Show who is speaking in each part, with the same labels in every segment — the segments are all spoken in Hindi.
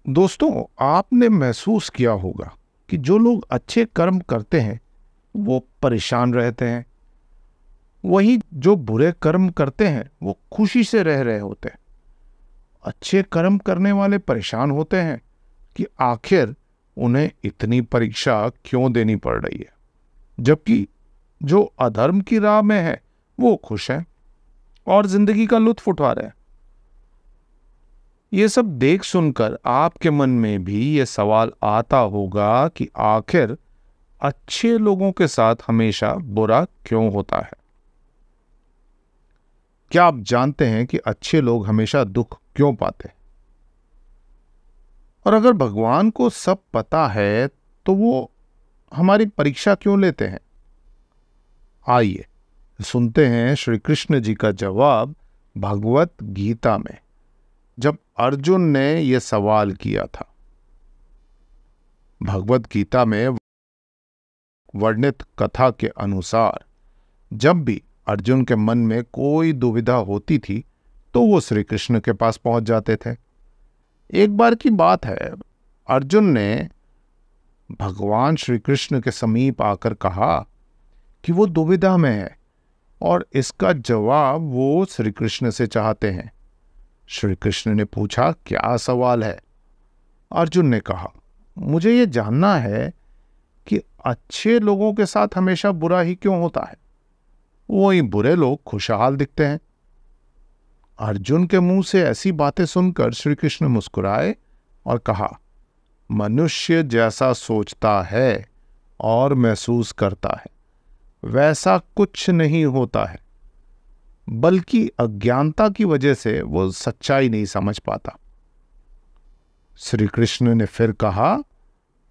Speaker 1: दोस्तों, आपने महसूस किया होगा कि जो लोग अच्छे कर्म करते हैं वो परेशान रहते हैं, वहीं जो बुरे कर्म करते हैं वो खुशी से रह रहे होते हैं। अच्छे कर्म करने वाले परेशान होते हैं कि आखिर उन्हें इतनी परीक्षा क्यों देनी पड़ रही है, जबकि जो अधर्म की राह में है वो खुश हैं और जिंदगी का लुत्फ उठा रहे हैं। ये सब देख सुनकर आपके मन में भी ये सवाल आता होगा कि आखिर अच्छे लोगों के साथ हमेशा बुरा क्यों होता है। क्या आप जानते हैं कि अच्छे लोग हमेशा दुख क्यों पाते हैं? और अगर भगवान को सब पता है तो वो हमारी परीक्षा क्यों लेते हैं? आइए सुनते हैं श्री कृष्ण जी का जवाब भगवत गीता में, जब अर्जुन ने यह सवाल किया था। भगवत गीता में वर्णित कथा के अनुसार जब भी अर्जुन के मन में कोई दुविधा होती थी तो वो श्री कृष्ण के पास पहुंच जाते थे। एक बार की बात है, अर्जुन ने भगवान श्री कृष्ण के समीप आकर कहा कि वो दुविधा में है और इसका जवाब वो श्री कृष्ण से चाहते हैं। श्री कृष्ण ने पूछा, क्या सवाल है? अर्जुन ने कहा, मुझे ये जानना है कि अच्छे लोगों के साथ हमेशा बुरा ही क्यों होता है, वही बुरे लोग खुशहाल दिखते हैं। अर्जुन के मुंह से ऐसी बातें सुनकर श्री कृष्ण मुस्कुराए और कहा, मनुष्य जैसा सोचता है और महसूस करता है वैसा कुछ नहीं होता है, बल्कि अज्ञानता की वजह से वो सच्चाई नहीं समझ पाता। श्री कृष्ण ने फिर कहा,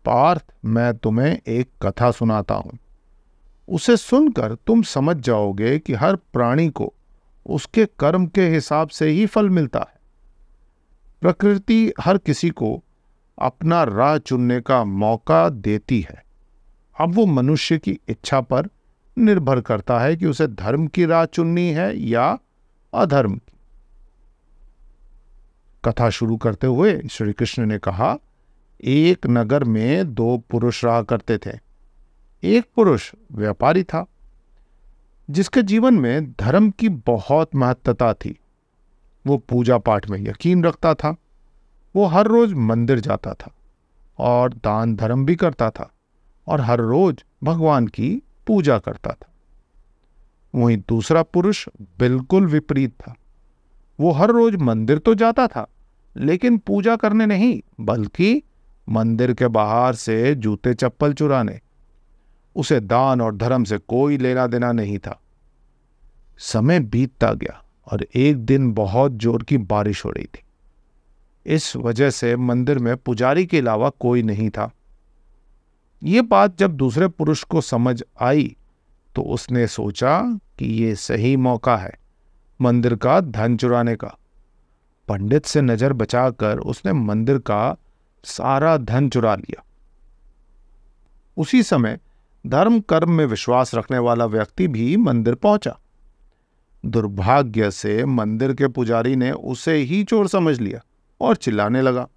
Speaker 1: पार्थ, मैं तुम्हें एक कथा सुनाता हूं। उसे सुनकर तुम समझ जाओगे कि हर प्राणी को उसके कर्म के हिसाब से ही फल मिलता है। प्रकृति हर किसी को अपना राह चुनने का मौका देती है। अब वो मनुष्य की इच्छा पर निर्भर करता है कि उसे धर्म की राह चुननी है या अधर्म की। कथा शुरू करते हुए श्री कृष्ण ने कहा, एक नगर में दो पुरुष रहा करते थे। एक पुरुष व्यापारी था जिसके जीवन में धर्म की बहुत महत्वता थी। वो पूजा पाठ में यकीन रखता था। वो हर रोज मंदिर जाता था और दान धर्म भी करता था और हर रोज भगवान की पूजा करता था। वहीं दूसरा पुरुष बिल्कुल विपरीत था। वो हर रोज मंदिर तो जाता था लेकिन पूजा करने नहीं, बल्कि मंदिर के बाहर से जूते चप्पल चुराने। उसे दान और धर्म से कोई लेना देना नहीं था। समय बीतता गया और एक दिन बहुत जोर की बारिश हो रही थी। इस वजह से मंदिर में पुजारी के अलावा कोई नहीं था। ये बात जब दूसरे पुरुष को समझ आई तो उसने सोचा कि ये सही मौका है मंदिर का धन चुराने का। पंडित से नजर बचाकर उसने मंदिर का सारा धन चुरा लिया। उसी समय धर्म कर्म में विश्वास रखने वाला व्यक्ति भी मंदिर पहुंचा। दुर्भाग्य से मंदिर के पुजारी ने उसे ही चोर समझ लिया और चिल्लाने लगा।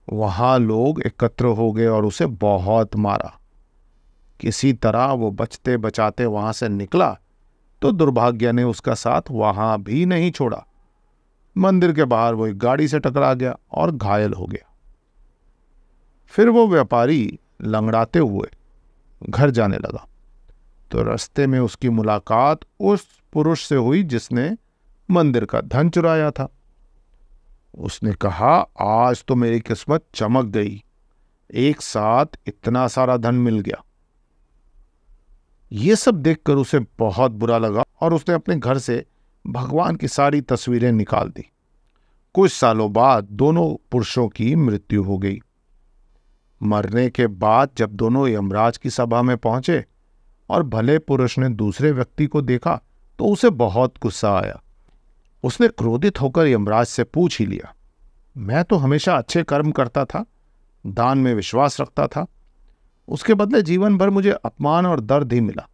Speaker 1: वहां लोग एकत्र हो गए और उसे बहुत मारा। किसी तरह वो बचते बचाते वहां से निकला तो दुर्भाग्य ने उसका साथ वहां भी नहीं छोड़ा। मंदिर के बाहर वो एक गाड़ी से टकरा गया और घायल हो गया। फिर वो व्यापारी लंगड़ाते हुए घर जाने लगा तो रास्ते में उसकी मुलाकात उस पुरुष से हुई जिसने मंदिर का धन चुराया था। उसने कहा, आज तो मेरी किस्मत चमक गई, एक साथ इतना सारा धन मिल गया। ये सब देखकर उसे बहुत बुरा लगा और उसने अपने घर से भगवान की सारी तस्वीरें निकाल दी। कुछ सालों बाद दोनों पुरुषों की मृत्यु हो गई। मरने के बाद जब दोनों यमराज की सभा में पहुंचे और भले पुरुष ने दूसरे व्यक्ति को देखा तो उसे बहुत गुस्सा आया। उसने क्रोधित होकर यमराज से पूछ ही लिया, मैं तो हमेशा अच्छे कर्म करता था, दान में विश्वास रखता था, उसके बदले जीवन भर मुझे अपमान और दर्द ही मिला,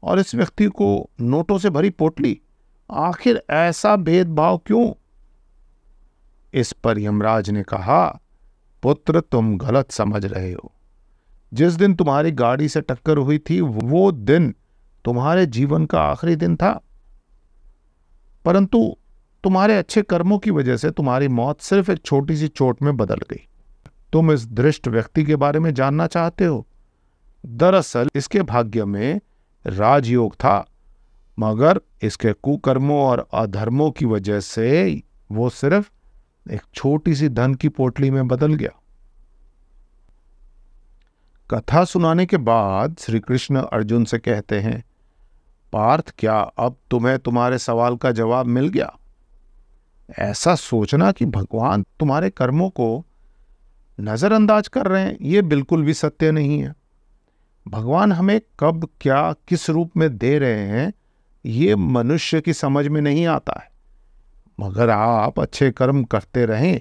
Speaker 1: और इस व्यक्ति को नोटों से भरी पोटली, आखिर ऐसा भेदभाव क्यों? इस पर यमराज ने कहा, पुत्र तुम गलत समझ रहे हो। जिस दिन तुम्हारी गाड़ी से टक्कर हुई थी वो दिन तुम्हारे जीवन का आखिरी दिन था, परंतु तुम्हारे अच्छे कर्मों की वजह से तुम्हारी मौत सिर्फ एक छोटी सी चोट में बदल गई। तुम इस दृष्ट व्यक्ति के बारे में जानना चाहते हो? दरअसल इसके भाग्य में राजयोग था, मगर इसके कुकर्मों और अधर्मों की वजह से वो सिर्फ एक छोटी सी धन की पोटली में बदल गया। कथा सुनाने के बाद श्री कृष्ण अर्जुन से कहते हैं, पार्थ, क्या अब तुम्हें तुम्हारे सवाल का जवाब मिल गया? ऐसा सोचना कि भगवान तुम्हारे कर्मों को नजरअंदाज कर रहे हैं, ये बिल्कुल भी सत्य नहीं है। भगवान हमें कब क्या किस रूप में दे रहे हैं ये मनुष्य की समझ में नहीं आता है, मगर आप अच्छे कर्म करते रहें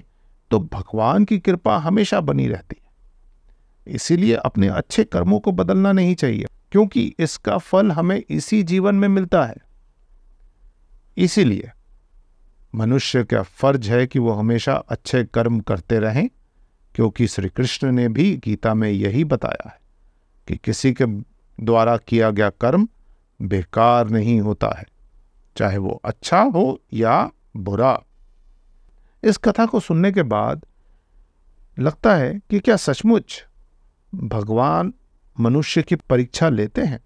Speaker 1: तो भगवान की कृपा हमेशा बनी रहती है। इसीलिए अपने अच्छे कर्मों को बदलना नहीं चाहिए, क्योंकि इसका फल हमें इसी जीवन में मिलता है। इसीलिए मनुष्य का फर्ज है कि वो हमेशा अच्छे कर्म करते रहें, क्योंकि श्री कृष्ण ने भी गीता में यही बताया है कि किसी के द्वारा किया गया कर्म बेकार नहीं होता है, चाहे वो अच्छा हो या बुरा। इस कथा को सुनने के बाद लगता है कि क्या सचमुच भगवान मनुष्य की परीक्षा लेते हैं?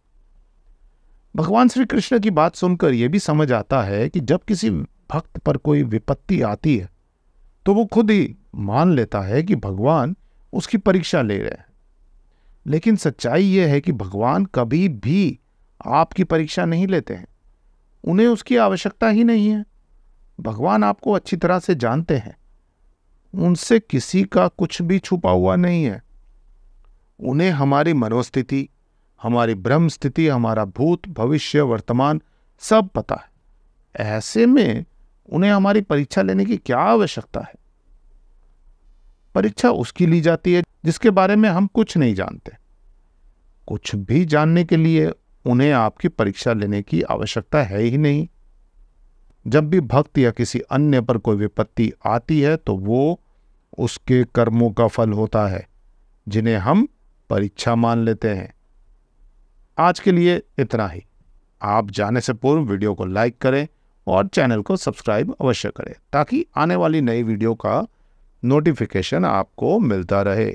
Speaker 1: भगवान श्री कृष्ण की बात सुनकर यह भी समझ आता है कि जब किसी भक्त पर कोई विपत्ति आती है तो वो खुद ही मान लेता है कि भगवान उसकी परीक्षा ले रहे हैं। लेकिन सच्चाई यह है कि भगवान कभी भी आपकी परीक्षा नहीं लेते हैं, उन्हें उसकी आवश्यकता ही नहीं है। भगवान आपको अच्छी तरह से जानते हैं, उनसे किसी का कुछ भी छुपा हुआ नहीं है। उन्हें हमारी मनोस्थिति, हमारी ब्रह्म स्थिति, हमारा भूत भविष्य वर्तमान सब पता है। ऐसे में उन्हें हमारी परीक्षा लेने की क्या आवश्यकता है? परीक्षा उसकी ली जाती है जिसके बारे में हम कुछ नहीं जानते। कुछ भी जानने के लिए उन्हें आपकी परीक्षा लेने की आवश्यकता है ही नहीं। जब भी भक्त या किसी अन्य पर कोई विपत्ति आती है तो वो उसके कर्मों का फल होता है, जिन्हें हम परीक्षा मान लेते हैं। आज के लिए इतना ही। आप जाने से पूर्व वीडियो को लाइक करें और चैनल को सब्सक्राइब अवश्य करें, ताकि आने वाली नई वीडियो का नोटिफिकेशन आपको मिलता रहे।